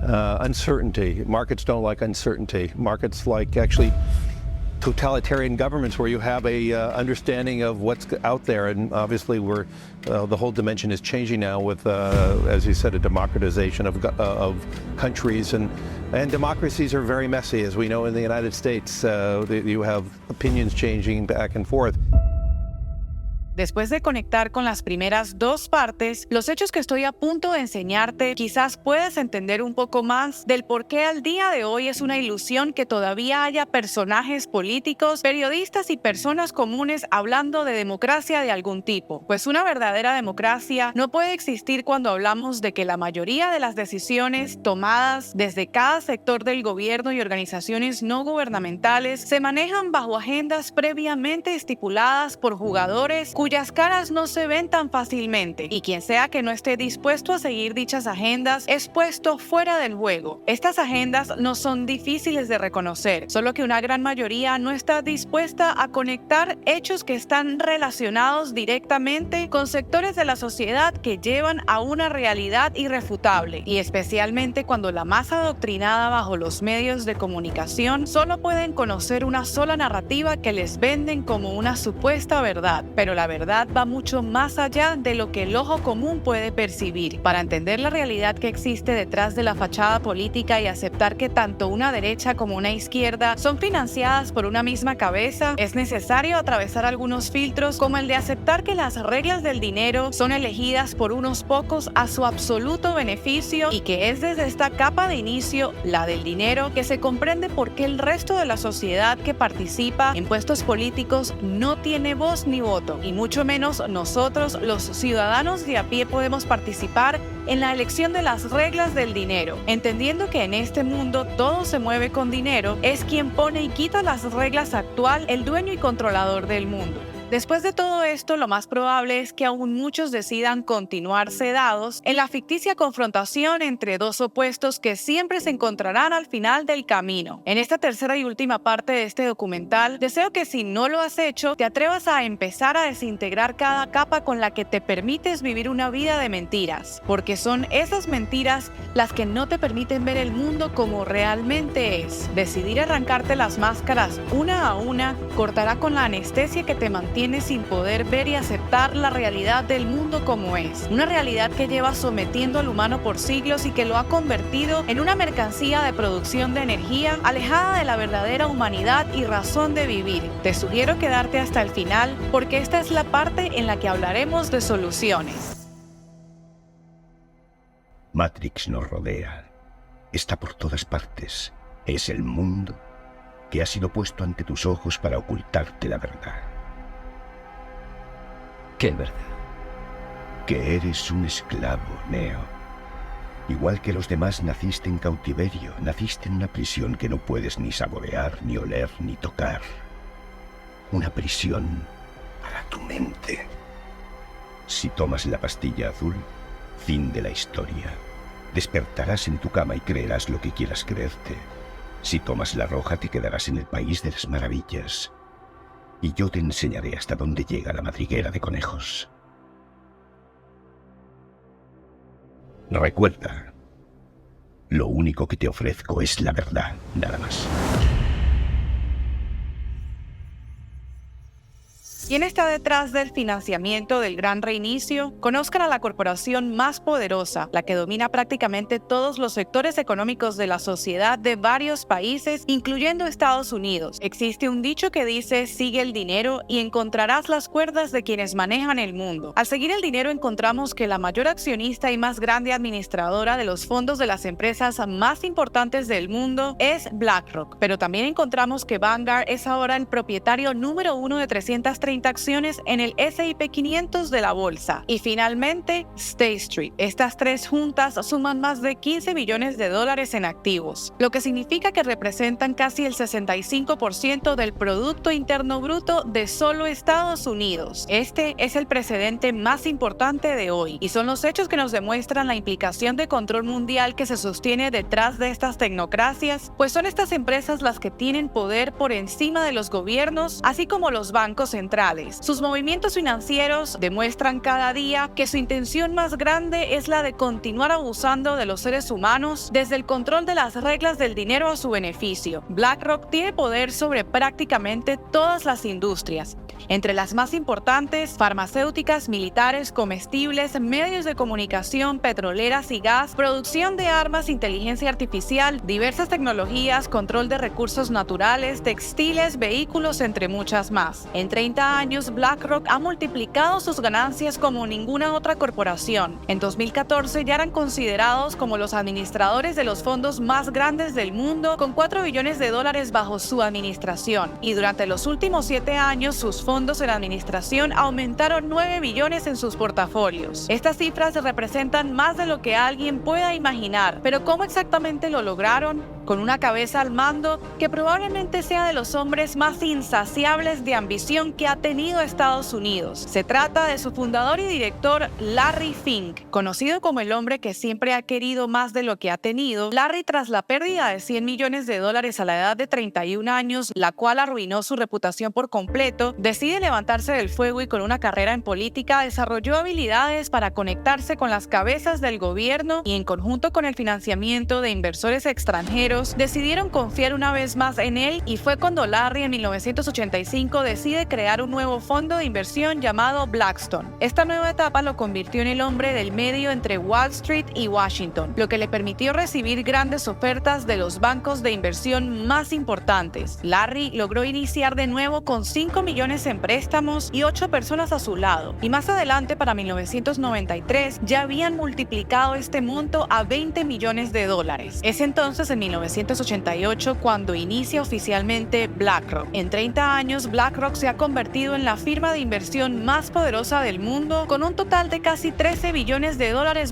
Uncertainty. Markets don't like uncertainty. Markets like actually totalitarian governments where you have a understanding of what's out there, and obviously the whole dimension is changing now with, as you said, a democratization of countries, and democracies are very messy, as we know in the United States. You have opinions changing back and forth. Después de conectar con las primeras dos partes, los hechos que estoy a punto de enseñarte, quizás puedas entender un poco más del por qué al día de hoy es una ilusión que todavía haya personajes políticos, periodistas y personas comunes hablando de democracia de algún tipo. Pues una verdadera democracia no puede existir cuando hablamos de que la mayoría de las decisiones tomadas desde cada sector del gobierno y organizaciones no gubernamentales se manejan bajo agendas previamente estipuladas por jugadores cuyas caras no se ven tan fácilmente, y quien sea que no esté dispuesto a seguir dichas agendas es puesto fuera del juego. Estas agendas no son difíciles de reconocer, solo que una gran mayoría no está dispuesta a conectar hechos que están relacionados directamente con sectores de la sociedad que llevan a una realidad irrefutable, y especialmente cuando la masa adoctrinada bajo los medios de comunicación solo pueden conocer una sola narrativa que les venden como una supuesta verdad, pero la verdad va mucho más allá de lo que el ojo común puede percibir. Para entender la realidad que existe detrás de la fachada política y aceptar que tanto una derecha como una izquierda son financiadas por una misma cabeza, es necesario atravesar algunos filtros, como el de aceptar que las reglas del dinero son elegidas por unos pocos a su absoluto beneficio, y que es desde esta capa de inicio, la del dinero, que se comprende por qué el resto de la sociedad que participa en puestos políticos no tiene voz ni voto, y mucho menos nosotros, los ciudadanos de a pie, podemos participar en la elección de las reglas del dinero. Entendiendo que en este mundo todo se mueve con dinero, es quien pone y quita las reglas actual, el dueño y controlador del mundo. Después de todo esto, lo más probable es que aún muchos decidan continuar sedados en la ficticia confrontación entre dos opuestos que siempre se encontrarán al final del camino. En esta tercera y última parte de este documental, deseo que si no lo has hecho, te atrevas a empezar a desintegrar cada capa con la que te permites vivir una vida de mentiras, porque son esas mentiras las que no te permiten ver el mundo como realmente es. Decidir arrancarte las máscaras una a una cortará con la anestesia que te mantiene sin poder ver y aceptar la realidad del mundo como es. Una realidad que lleva sometiendo al humano por siglos y que lo ha convertido en una mercancía de producción de energía, alejada de la verdadera humanidad y razón de vivir. Te sugiero quedarte hasta el final, porque esta es la parte en la que hablaremos de soluciones. Matrix nos rodea. Está por todas partes. Es el mundo que ha sido puesto ante tus ojos para ocultarte la verdad. ¿Qué verdad? Que eres un esclavo, Neo. Igual que los demás, naciste en cautiverio, naciste en una prisión que no puedes ni saborear, ni oler, ni tocar. Una prisión para tu mente. Si tomas la pastilla azul, fin de la historia. Despertarás en tu cama y creerás lo que quieras creerte. Si tomas la roja, te quedarás en el país de las maravillas. Y yo te enseñaré hasta dónde llega la madriguera de conejos. Recuerda, lo único que te ofrezco es la verdad, nada más. ¿Quién está detrás del financiamiento del Gran Reinicio? Conozcan a la corporación más poderosa, la que domina prácticamente todos los sectores económicos de la sociedad de varios países, incluyendo Estados Unidos. Existe un dicho que dice: sigue el dinero y encontrarás las cuerdas de quienes manejan el mundo. Al seguir el dinero encontramos que la mayor accionista y más grande administradora de los fondos de las empresas más importantes del mundo es BlackRock, pero también encontramos que Vanguard es ahora el propietario número 1 de 330 acciones en el S&P 500 de la bolsa. Y finalmente, State Street. Estas tres juntas suman más de $15 billones en activos, lo que significa que representan casi el 65% del Producto Interno Bruto de solo Estados Unidos. Este es el precedente más importante de hoy, y son los hechos que nos demuestran la implicación de control mundial que se sostiene detrás de estas tecnocracias, pues son estas empresas las que tienen poder por encima de los gobiernos, así como los bancos centrales. criminales. Sus movimientos financieros demuestran cada día que su intención más grande es la de continuar abusando de los seres humanos desde el control de las reglas del dinero a su beneficio. BlackRock tiene poder sobre prácticamente todas las industrias. Entre las más importantes, farmacéuticas, militares, comestibles, medios de comunicación, petroleras y gas, producción de armas, inteligencia artificial, diversas tecnologías, control de recursos naturales, textiles, vehículos, entre muchas más. En 30 años, BlackRock ha multiplicado sus ganancias como ninguna otra corporación. En 2014 ya eran considerados como los administradores de los fondos más grandes del mundo, con $4 billones bajo su administración. Y durante los últimos 7 años, sus fondos en administración aumentaron 9 billones en sus portafolios. Estas cifras representan más de lo que alguien pueda imaginar, pero ¿cómo exactamente lo lograron? Con una cabeza al mando que probablemente sea de los hombres más insaciables de ambición que ha tenido Estados Unidos. Se trata de su fundador y director Larry Fink, conocido como el hombre que siempre ha querido más de lo que ha tenido. Larry, tras la pérdida de $100 millones a la edad de 31 años, la cual arruinó su reputación por completo, decide levantarse del fuego y con una carrera en política desarrolló habilidades para conectarse con las cabezas del gobierno y en conjunto con el financiamiento de inversores extranjeros decidieron confiar una vez más en él y fue cuando Larry en 1985 decide crear un nuevo fondo de inversión llamado Blackstone. Esta nueva etapa lo convirtió en el hombre del medio entre Wall Street y Washington, lo que le permitió recibir grandes ofertas de los bancos de inversión más importantes. Larry logró iniciar de nuevo con 5 millones en préstamos y 8 personas a su lado, y más adelante para 1993 ya habían multiplicado este monto a $20 millones. Es entonces en 1988 cuando inicia oficialmente BlackRock. En 30 años, BlackRock se ha convertido en la firma de inversión más poderosa del mundo, con un total de casi $13 billones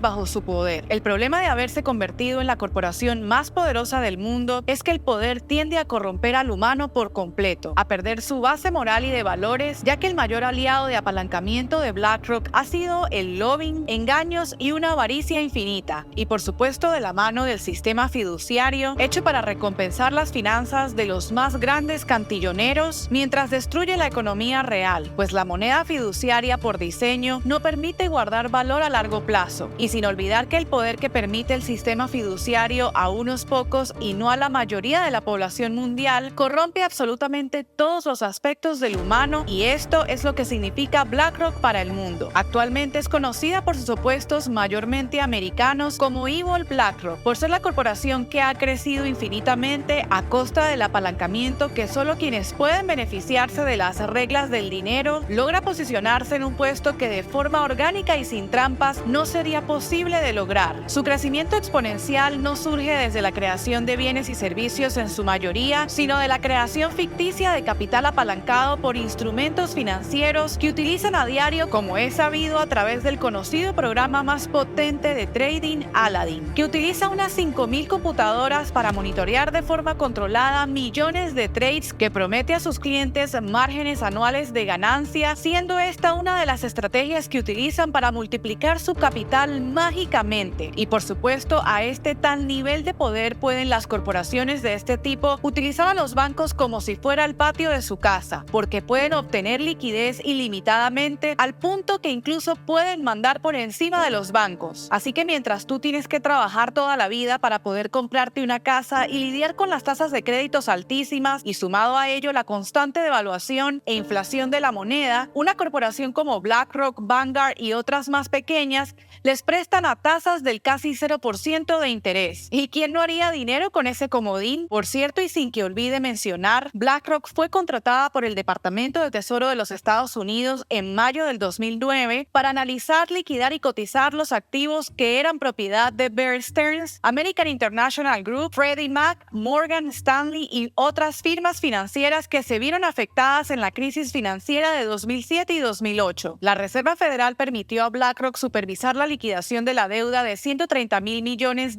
bajo su poder. El problema de haberse convertido en la corporación más poderosa del mundo es que el poder tiende a corromper al humano por completo, a perder su base moral y de valores, ya que el mayor aliado de apalancamiento de BlackRock ha sido el lobbying, engaños y una avaricia infinita, y por supuesto de la mano del sistema fiduciario hecho para recompensar las finanzas de los más grandes cantilloneros mientras destruye la economía real, pues la moneda fiduciaria por diseño no permite guardar valor a largo plazo, y sin olvidar que el poder que permite el sistema fiduciario a unos pocos y no a la mayoría de la población mundial corrompe absolutamente todos los aspectos del humano, y esto es lo que significa BlackRock para el mundo. Actualmente es conocida por sus opuestos mayormente americanos como Evil BlackRock, por ser la corporación que ha crecido infinitamente a costa del apalancamiento que solo quienes pueden beneficiarse de las reglas del dinero logra posicionarse en un puesto que de forma orgánica y sin trampas no sería posible de lograr. Su crecimiento exponencial no surge desde la creación de bienes y servicios en su mayoría, sino de la creación ficticia de capital apalancado por instrumentos financieros que utilizan a diario, como es sabido, a través del conocido programa más potente de trading, Aladdin, que utiliza unas 5.000 computadoras para monitorear de forma controlada millones de trades que promete a sus clientes márgenes anuales de ganancia, siendo esta una de las estrategias que utilizan para multiplicar su capital mágicamente. Y por supuesto, a este tal nivel de poder pueden las corporaciones de este tipo utilizar a los bancos como si fuera el patio de su casa, porque pueden obtener liquidez ilimitadamente al punto que incluso pueden mandar por encima de los bancos. Así que mientras tú tienes que trabajar toda la vida para poder comprarte una casa y lidiar con las tasas de créditos altísimas y sumado a ello la constante devaluación e inflación de la moneda, una corporación como BlackRock, Vanguard y otras más pequeñas les prestan a tasas del casi 0% de interés. ¿Y quién no haría dinero con ese comodín? Por cierto, y sin que olvide mencionar, BlackRock fue contratada por el Departamento de Tesoro de los Estados Unidos en mayo del 2009 para analizar, liquidar y cotizar los activos que eran propiedad de Bear Stearns, American International Group, Freddie Mac, Morgan Stanley y otras firmas financieras que se vieron afectadas en la crisis financiera de 2007 y 2008. La Reserva Federal permitió a BlackRock supervisar la liquidación de la deuda de $130.000 millones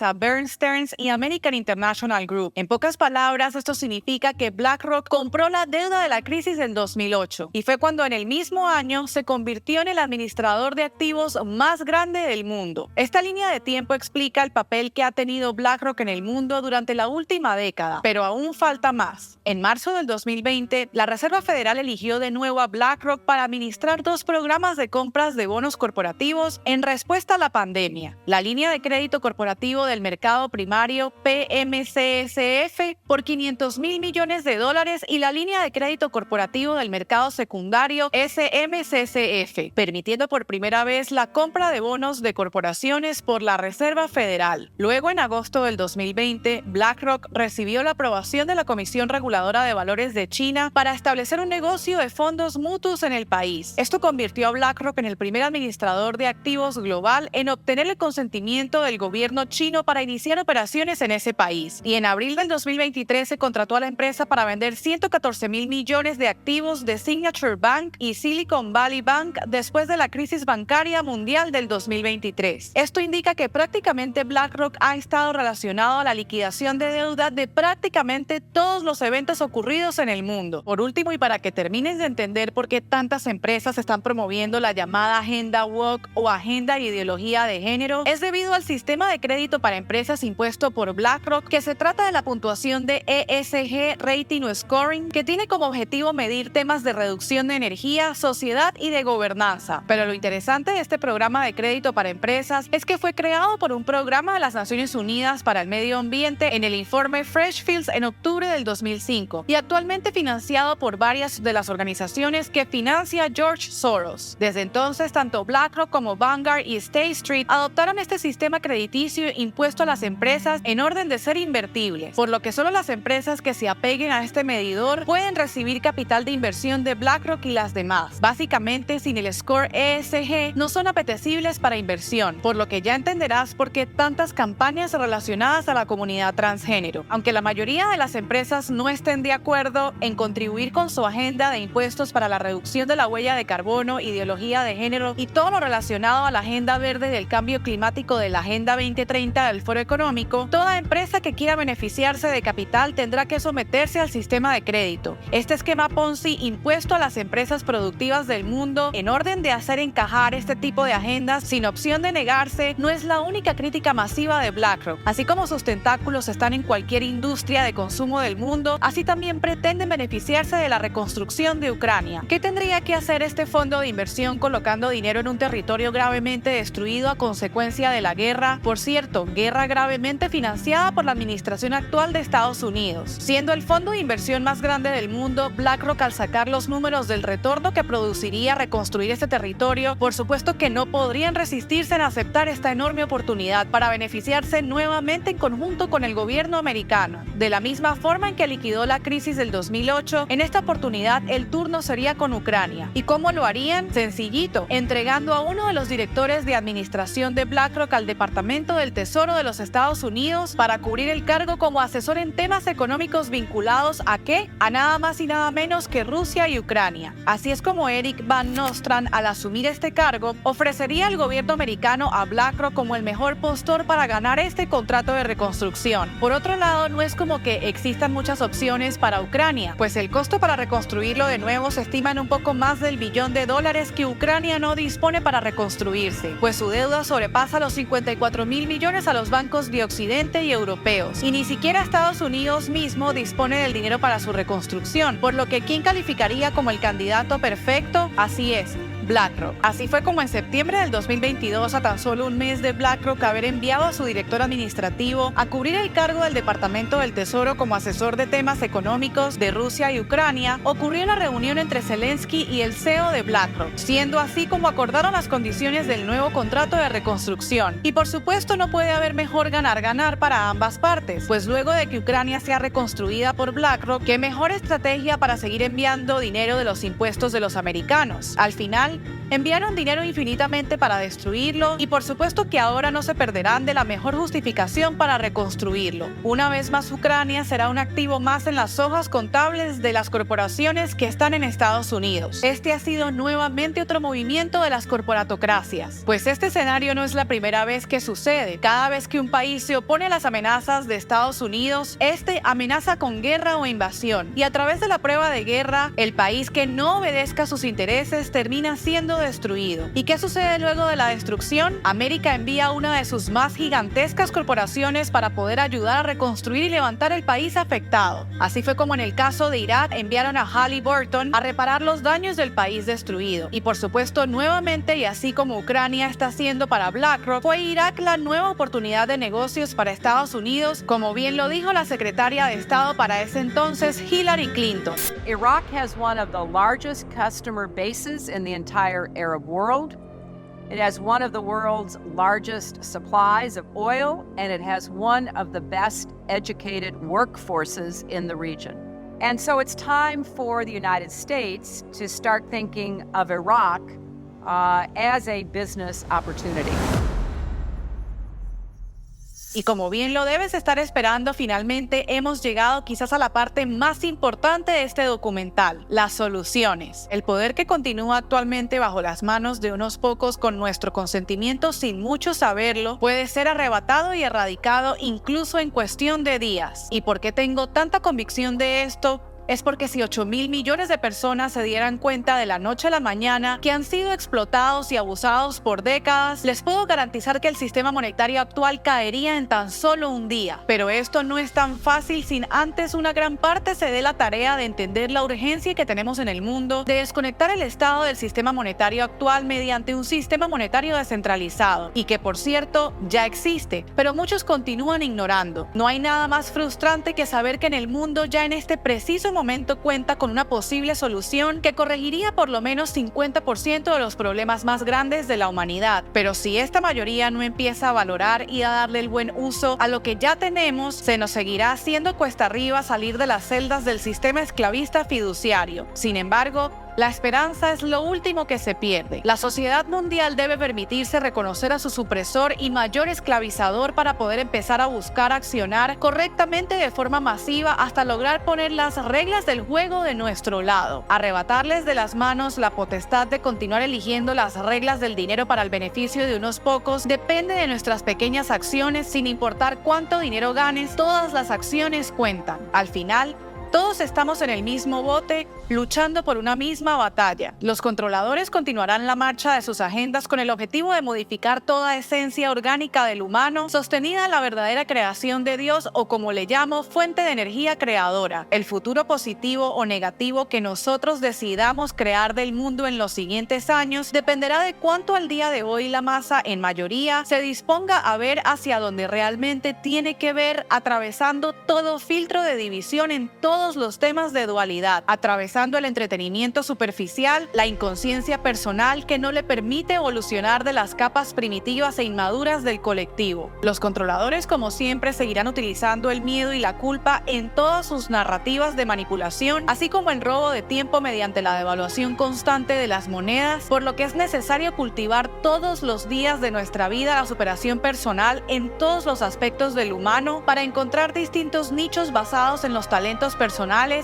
a Bear Stearns y American International Group. En pocas palabras, esto significa que BlackRock compró la deuda de la crisis crisis del 2008 y fue cuando en el mismo año se convirtió en el administrador de activos más grande del mundo. Esta línea de tiempo explica el papel que ha tenido BlackRock en el mundo durante la última década, pero aún falta más. En marzo del 2020, la Reserva Federal eligió de nuevo a BlackRock para administrar 2 programas de compras de bonos corporativos en respuesta a la pandemia: la línea de crédito corporativo del mercado primario PMCSF por $500,000 millones y la línea de crédito corporativo del mercado secundario SMCCF, permitiendo por primera vez la compra de bonos de corporaciones por la Reserva Federal. Luego, en agosto del 2020, BlackRock recibió la aprobación de la Comisión Reguladora de Valores de China para establecer un negocio de fondos mutuos en el país. Esto convirtió a BlackRock en el primer administrador de activos global en obtener el consentimiento del gobierno chino para iniciar operaciones en ese país. Y en abril del 2023 se contrató a la empresa para vender $114,000 millones de activos de Signature Bank y Silicon Valley Bank después de la crisis bancaria mundial del 2023. Esto indica que prácticamente BlackRock ha estado relacionado a la liquidación de deuda de prácticamente todos los eventos ocurridos en el mundo. Por último, y para que termines de entender por qué tantas empresas están promoviendo la llamada agenda woke o agenda de ideología de género, es debido al sistema de crédito para empresas impuesto por BlackRock, que se trata de la puntuación de ESG Rating o Scoring, que tiene como objetivo medir temas de reducción de energía, sociedad y de gobernanza. Pero lo interesante de este programa de crédito para empresas es que fue creado por un programa de las Naciones Unidas para el Medio Ambiente en el informe Freshfields en octubre del 2005 y actualmente financiado por varias de las organizaciones que financia George Soros. Desde entonces, tanto BlackRock como Vanguard y State Street adoptaron este sistema crediticio impuesto a las empresas en orden de ser invertibles, por lo que solo las empresas que se apeguen a este medidor pueden recibir capital de inversión de BlackRock y las demás. Básicamente, sin el score ESG no son apetecibles para inversión, por lo que ya entenderás por qué tantas campañas relacionadas a la comunidad transgénero. Aunque la mayoría de las empresas no estén de acuerdo en contribuir con su agenda de impuestos para la reducción de la huella de carbono, ideología de género y todo lo relacionado a la agenda verde del cambio climático de la Agenda 2030 del Foro Económico, toda empresa que quiera beneficiarse de capital tendrá que someterse al sistema de crédito. Este esquema Ponzi impuesto a las empresas productivas del mundo en orden de hacer encajar este tipo de agendas sin opción de negarse no es la única crítica masiva de BlackRock. Así como sus tentáculos están en cualquier industria de consumo del mundo, así también pretenden beneficiarse de la reconstrucción de Ucrania. ¿Qué tendría que hacer este fondo de inversión colocando dinero en un territorio gravemente destruido a consecuencia de la guerra? Por cierto, guerra gravemente financiada por la administración actual de Estados Unidos. Siendo el fondo de inversión más grande del mundo, BlackRock, al sacar los números del retorno que produciría reconstruir este territorio, por supuesto que no podrían resistirse en aceptar esta enorme oportunidad para beneficiarse nuevamente en conjunto con el gobierno americano. De la misma forma en que liquidó la crisis del 2008, en esta oportunidad el turno sería con Ucrania. ¿Y cómo lo harían? Sencillito, entregando a uno de los directores de administración de BlackRock al Departamento del Tesoro de los Estados Unidos para cubrir el cargo como asesor en temas económicos vinculados ¿a qué? A nada más y nada menos que Rusia y Ucrania. Así es como Eric Van Nostrand, al asumir este cargo, ofrecería al gobierno americano a BlackRock como el mejor postor para ganar este contrato de reconstrucción. Por otro lado, no es como que existan muchas opciones para Ucrania, pues el costo para reconstruirlo de nuevo se estima en un poco más del $1 billón que Ucrania no dispone para reconstruirse, pues su deuda sobrepasa los $54,000 millones a los bancos de Occidente y europeos, y ni siquiera Estados Unidos mismo dispone del dinero para su reconstrucción, por lo que ¿quién calificaría como el candidato perfecto? Así es, BlackRock. Así fue como en septiembre del 2022, a tan solo un mes de BlackRock haber enviado a su director administrativo a cubrir el cargo del Departamento del Tesoro como asesor de temas económicos de Rusia y Ucrania, ocurrió una reunión entre Zelensky y el CEO de BlackRock, siendo así como acordaron las condiciones del nuevo contrato de reconstrucción. Y por supuesto no puede haber mejor ganar-ganar para ambas partes, pues luego de que Ucrania sea reconstruida por BlackRock, ¿qué mejor estrategia para seguir enviando dinero de los impuestos de los americanos? Al final, enviaron dinero infinitamente para destruirlo y por supuesto que ahora no se perderán de la mejor justificación para reconstruirlo. Una vez más, Ucrania será un activo más en las hojas contables de las corporaciones que están en Estados Unidos. Este ha sido nuevamente otro movimiento de las corporatocracias, pues este escenario no es la primera vez que sucede. Cada vez que un país se opone a las amenazas de Estados Unidos, este amenaza con guerra o invasión, y a través de la prueba de guerra, el país que no obedezca sus intereses termina siendo destruido. ¿Y qué sucede luego de la destrucción? América envía una de sus más gigantescas corporaciones para poder ayudar a reconstruir y levantar el país afectado. Así fue como en el caso de Irak enviaron a Halliburton a reparar los daños del país destruido. Y por supuesto, nuevamente, y así como Ucrania está haciendo para BlackRock, fue Irak la nueva oportunidad de negocios para Estados Unidos, como bien lo dijo la secretaria de Estado para ese entonces, Hillary Clinton. Iraq has one of the largest customer bases in the entire Arab world. It has one of the world's largest supplies of oil, and it has one of the best educated workforces in the region. And so it's time for the United States to start thinking of Iraq as a business opportunity. Y como bien lo debes estar esperando, finalmente hemos llegado quizás a la parte más importante de este documental, las soluciones. El poder que continúa actualmente bajo las manos de unos pocos con nuestro consentimiento sin mucho saberlo, puede ser arrebatado y erradicado incluso en cuestión de días. ¿Y por qué tengo tanta convicción de esto? Es porque si 8.000 millones de personas se dieran cuenta de la noche a la mañana que han sido explotados y abusados por décadas, les puedo garantizar que el sistema monetario actual caería en tan solo un día. Pero esto no es tan fácil sin antes una gran parte se dé la tarea de entender la urgencia que tenemos en el mundo de desconectar el Estado del sistema monetario actual mediante un sistema monetario descentralizado, y que por cierto ya existe, pero muchos continúan ignorando. No hay nada más frustrante que saber que en el mundo ya en este preciso momento cuenta con una posible solución que corregiría por lo menos 50% de los problemas más grandes de la humanidad. Pero si esta mayoría no empieza a valorar y a darle el buen uso a lo que ya tenemos, se nos seguirá haciendo cuesta arriba salir de las celdas del sistema esclavista fiduciario. Sin embargo, la esperanza es lo último que se pierde. La sociedad mundial debe permitirse reconocer a su supresor y mayor esclavizador para poder empezar a buscar accionar correctamente de forma masiva hasta lograr poner las reglas del juego de nuestro lado. Arrebatarles de las manos la potestad de continuar eligiendo las reglas del dinero para el beneficio de unos pocos depende de nuestras pequeñas acciones. Sin importar cuánto dinero ganes, todas las acciones cuentan. Al final, todos estamos en el mismo bote, luchando por una misma batalla. Los controladores continuarán la marcha de sus agendas con el objetivo de modificar toda esencia orgánica del humano, sostenida en la verdadera creación de Dios, o como le llamo, fuente de energía creadora. El futuro positivo o negativo que nosotros decidamos crear del mundo en los siguientes años dependerá de cuánto al día de hoy la masa, en mayoría, se disponga a ver hacia donde realmente tiene que ver, atravesando todo filtro de división en todos los temas de dualidad, atravesando el entretenimiento superficial, la inconsciencia personal que no le permite evolucionar de las capas primitivas e inmaduras del colectivo. Los controladores, como siempre, seguirán utilizando el miedo y la culpa en todas sus narrativas de manipulación, así como el robo de tiempo mediante la devaluación constante de las monedas, por lo que es necesario cultivar todos los días de nuestra vida la superación personal en todos los aspectos del humano para encontrar distintos nichos basados en los talentos personales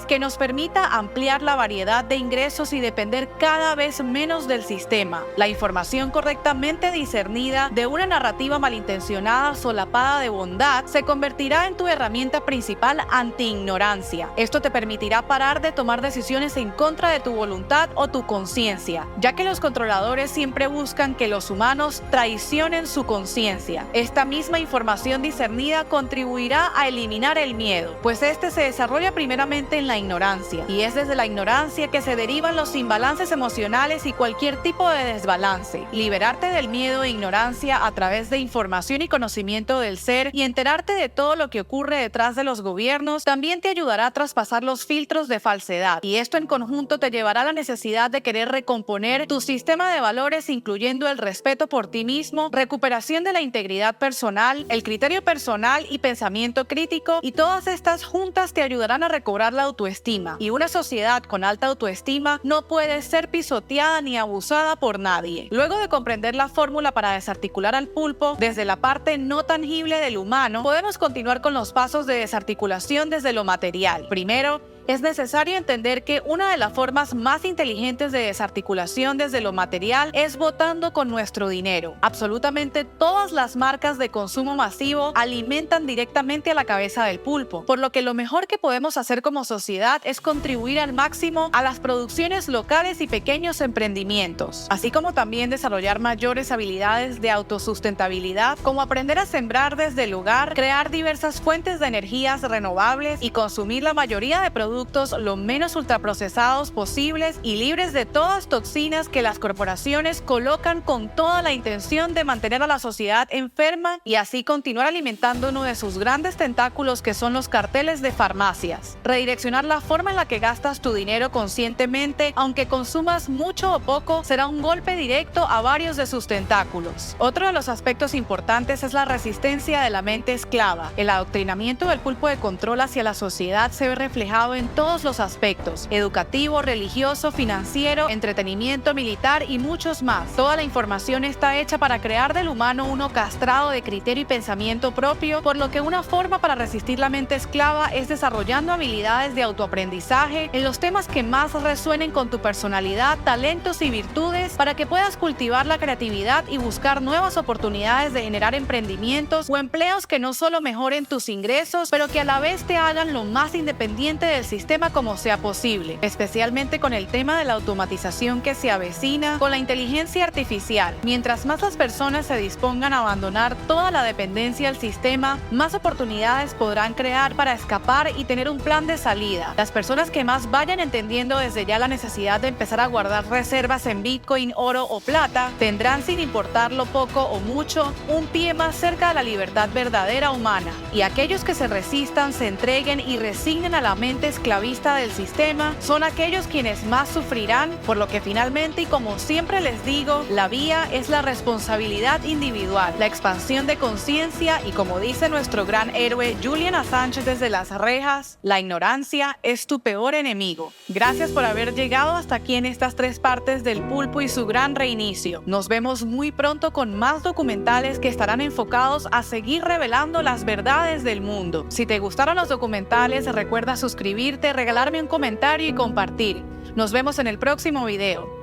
que nos permita ampliar la variedad de ingresos y depender cada vez menos del sistema. La información correctamente discernida de una narrativa malintencionada solapada de bondad se convertirá en tu herramienta principal anti-ignorancia. Esto te permitirá parar de tomar decisiones en contra de tu voluntad o tu conciencia, ya que los controladores siempre buscan que los humanos traicionen su conciencia. Esta misma información discernida contribuirá a eliminar el miedo, pues este se desarrolla primeramente en la ignorancia, y es desde la ignorancia que se derivan los imbalances emocionales y cualquier tipo de desbalance. Liberarte del miedo e ignorancia a través de información y conocimiento del ser y enterarte de todo lo que ocurre detrás de los gobiernos también te ayudará a traspasar los filtros de falsedad, y esto en conjunto te llevará a la necesidad de querer recomponer tu sistema de valores, incluyendo el respeto por ti mismo, recuperación de la integridad personal, el criterio personal y pensamiento crítico, y todas estas juntas te ayudarán a recobrar la autoestima, y una sociedad con alta autoestima no puede ser pisoteada ni abusada por nadie. Luego de comprender la fórmula para desarticular al pulpo desde la parte no tangible del humano, podemos continuar con los pasos de desarticulación desde lo material. Primero, es necesario entender que una de las formas más inteligentes de desarticulación desde lo material es votando con nuestro dinero. Absolutamente todas las marcas de consumo masivo alimentan directamente a la cabeza del pulpo, por lo que lo mejor que podemos hacer como sociedad es contribuir al máximo a las producciones locales y pequeños emprendimientos, así como también desarrollar mayores habilidades de autosustentabilidad, como aprender a sembrar desde el hogar, crear diversas fuentes de energías renovables y consumir la mayoría de productos lo menos ultraprocesados posibles y libres de todas toxinas que las corporaciones colocan con toda la intención de mantener a la sociedad enferma y así continuar alimentando uno de sus grandes tentáculos, que son los carteles de farmacias. Redireccionar la forma en la que gastas tu dinero conscientemente, aunque consumas mucho o poco, será un golpe directo a varios de sus tentáculos. Otro de los aspectos importantes es la resistencia de la mente esclava. El adoctrinamiento del pulpo de control hacia la sociedad se ve reflejado en todos los aspectos: educativo, religioso, financiero, entretenimiento, militar y muchos más. Toda la información está hecha para crear del humano uno castrado de criterio y pensamiento propio, por lo que una forma para resistir la mente esclava es desarrollando habilidades de autoaprendizaje en los temas que más resuenen con tu personalidad, talentos y virtudes, para que puedas cultivar la creatividad y buscar nuevas oportunidades de generar emprendimientos o empleos que no solo mejoren tus ingresos, pero que a la vez te hagan lo más independiente del sistema como sea posible, especialmente con el tema de la automatización que se avecina con la inteligencia artificial. Mientras más las personas se dispongan a abandonar toda la dependencia al sistema, más oportunidades podrán crear para escapar y tener un plan de salida. Las personas que más vayan entendiendo desde ya la necesidad de empezar a guardar reservas en Bitcoin, oro o plata, tendrán, sin importar lo poco o mucho, un pie más cerca de la libertad verdadera humana. Y aquellos que se resistan, se entreguen y resignen a la mente esclavista del sistema son aquellos quienes más sufrirán, por lo que finalmente, y como siempre les digo, la vía es la responsabilidad individual, la expansión de conciencia y, como dice nuestro gran héroe Julian Assange desde las rejas, la ignorancia es tu peor enemigo. Gracias por haber llegado hasta aquí en estas 3 partes del pulpo y su gran reinicio. Nos vemos muy pronto con más documentales que estarán enfocados a seguir revelando las verdades del mundo. Si te gustaron los documentales, recuerda suscribirte, regalarme un comentario y compartir. Nos vemos en el próximo video.